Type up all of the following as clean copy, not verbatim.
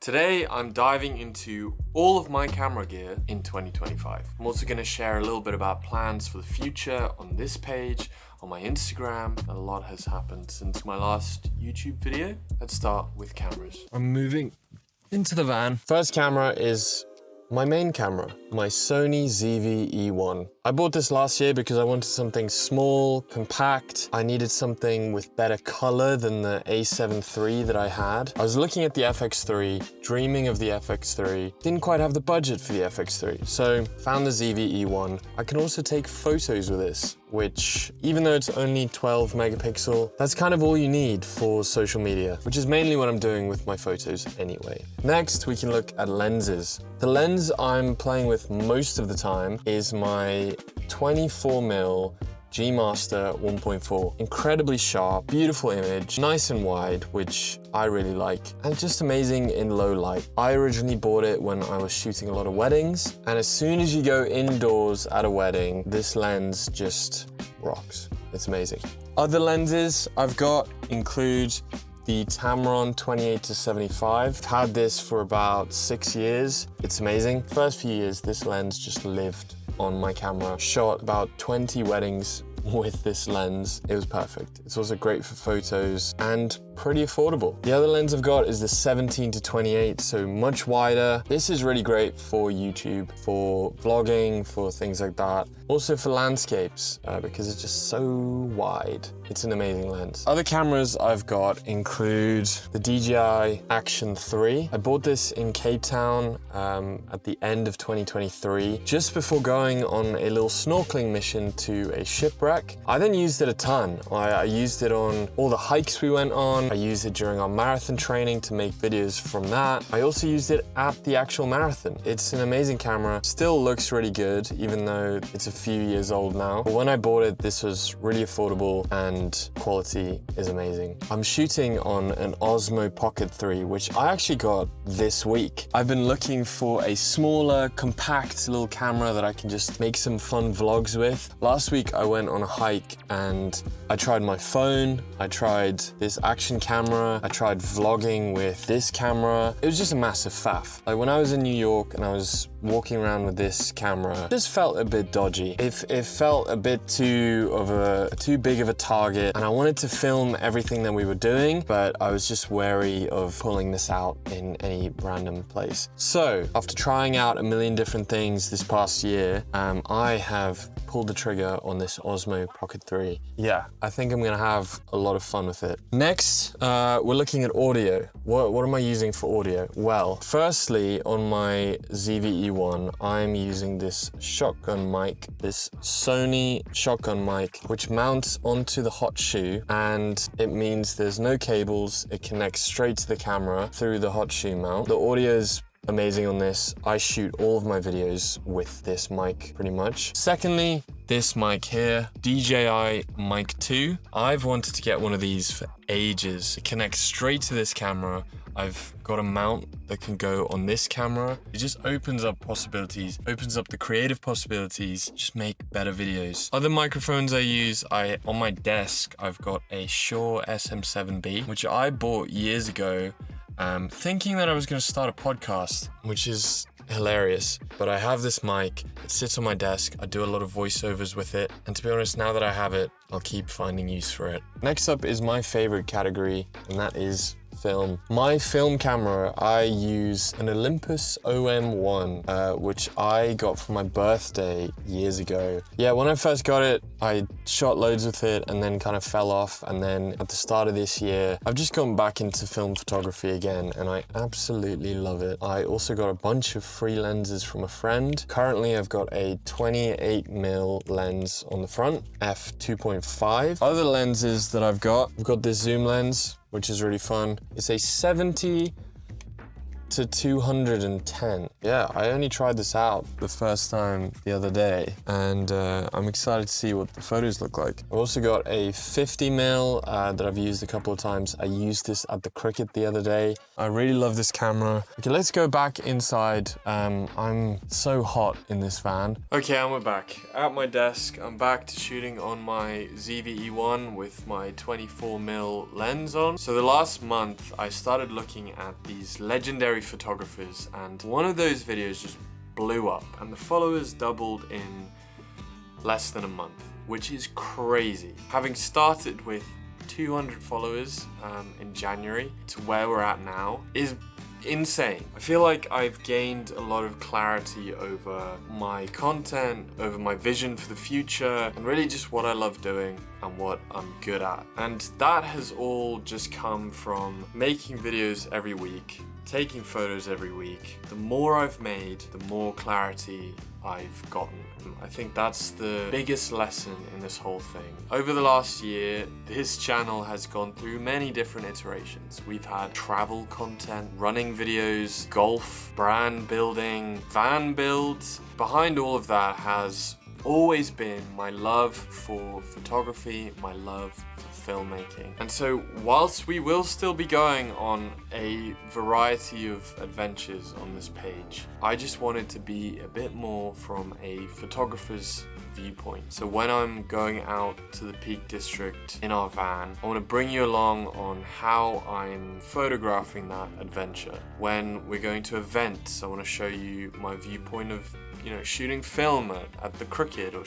Today, I'm diving into all of my camera gear in 2025. I'm also going to share a little bit about plans for the future on this page, on my Instagram. A lot has happened since my last YouTube video. Let's start with cameras. I'm moving into the van. First camera is my main camera, my Sony ZV-E1. I bought this last year because I wanted something small, compact. I needed something with better color than the A7 III that I had. I was looking at the FX3, dreaming of the FX3. Didn't quite have the budget for the FX3, so found the ZV-E1. I can also take photos with this, which, even though it's only 12 megapixel, that's kind of all you need for social media, which is mainly what I'm doing with my photos anyway. Next, we can look at lenses. The lens I'm playing with most of the time is my 24mm G Master 1.4. Incredibly sharp, beautiful image, nice and wide, which I really like, and just amazing in low light. I originally bought it when I was shooting a lot of weddings, and as soon as you go indoors at a wedding, this lens just rocks. It's amazing. Other lenses I've got include the Tamron 28-75. I've had this for about 6 years. It's amazing. First few years, this lens just lived on my camera. Shot about 20 weddings with this lens. It was perfect. It's also great for photos and pretty affordable. The other lens I've got is the 17-28, so much wider. This is really great for YouTube, for vlogging, for things like that. Also for landscapes, because it's just so wide. It's an amazing lens. Other cameras I've got include the DJI Action 3. I bought this in Cape Town at the end of 2023, just before going on a little snorkeling mission to a shipwreck. I then used it a ton. I used it on all the hikes we went on. I used it during our marathon training to make videos from that. I also used it at the actual marathon. It's an amazing camera. Still looks really good, even though it's a few years old now. But when I bought it, this was really affordable and quality is amazing. I'm shooting on an Osmo Pocket 3, which I actually got this week. I've been looking for a smaller, compact little camera that I can just make some fun vlogs with. Last week I went on a hike and I tried my phone, I tried this action camera, I tried vlogging with this camera. It was just a massive faff. Like when I was in New York and I was walking around with this camera, it just felt a bit dodgy. It felt a bit too big of a target, and I wanted to film everything that we were doing, but I was just wary of pulling this out in any random place. So after trying out a million different things this past year, I have pulled the trigger on this Osmo Pocket 3. Yeah, I think I'm gonna have a lot of fun with it. Next, we're looking at audio. What am I using for audio? Well, firstly, on my ZV-E1, I'm using this shotgun mic, this Sony shotgun mic, which mounts onto the hot shoe, and it means there's no cables. It connects straight to the camera through the hot shoe mount. The audio is amazing on this. I shoot all of my videos with this mic pretty much. Secondly, this mic here, DJI Mic 2. I've wanted to get one of these for ages. It connects straight to this camera. I've got a mount that can go on this camera. It just opens up possibilities, opens up the creative possibilities, just make better videos. Other microphones I use, on my desk, I've got a Shure SM7B, which I bought years ago, thinking that I was gonna start a podcast, which is hilarious. But I have this mic, it sits on my desk, I do a lot of voiceovers with it, and to be honest, now that I have it, I'll keep finding use for it. Next up is my favorite category, and that is film. My film camera, I use an Olympus OM1, which I got for my birthday years ago. Yeah, when I first got it, I shot loads with it and then kind of fell off. And then at the start of this year, I've just gone back into film photography again, and I absolutely love it. I also got a bunch of free lenses from a friend. Currently, I've got a 28mm lens on the front, f2.5. Other lenses that I've got this zoom lens, which is really fun. It's a 70 to 210. Yeah, I only tried this out the first time the other day, and I'm excited to see what the photos look like. I've also got a 50mm that I've used a couple of times. I used this at the cricket the other day. I really love this camera. Okay, let's go back inside. I'm so hot in this van. Okay, and we're back. At my desk, I'm back to shooting on my ZV-E1 with my 24mm lens on. So the last month, I started looking at these legendary visionary photographers, and one of those videos just blew up and the followers doubled in less than a month, which is crazy. Having started with 200 followers in January to where we're at now is insane. I feel like I've gained a lot of clarity over my content, over my vision for the future, and really just what I love doing and what I'm good at. And that has all just come from making videos every week, taking photos every week. The more I've made, the more clarity I've gotten. I think that's the biggest lesson in this whole thing. Over the last year, this channel has gone through many different iterations. We've had travel content, running videos, golf, brand building, van builds. Behind all of that has always been my love for photography, my love for filmmaking. And so whilst we will still be going on a variety of adventures on this page, I just wanted to be a bit more from a photographer's viewpoint. So when I'm going out to the Peak District in our van, I want to bring you along on how I'm photographing that adventure. When we're going to events, I want to show you my viewpoint of shooting film at the Crooked or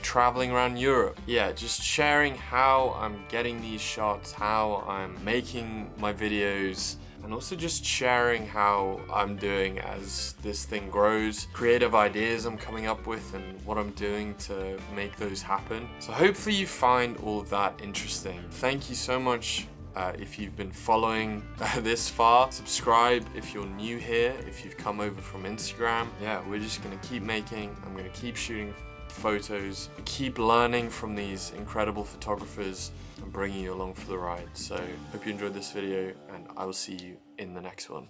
traveling around Europe. Yeah, just sharing how I'm getting these shots, how I'm making my videos, and also just sharing how I'm doing as this thing grows, creative ideas I'm coming up with, and what I'm doing to make those happen. So hopefully you find all of that interesting. Thank you so much if you've been following this far. Subscribe if you're new here, if you've come over from Instagram. Yeah, we're just gonna keep making, I'm gonna keep shooting photos, keep learning from these incredible photographers and bringing you along for the ride. So hope you enjoyed this video, and I will see you in the next one.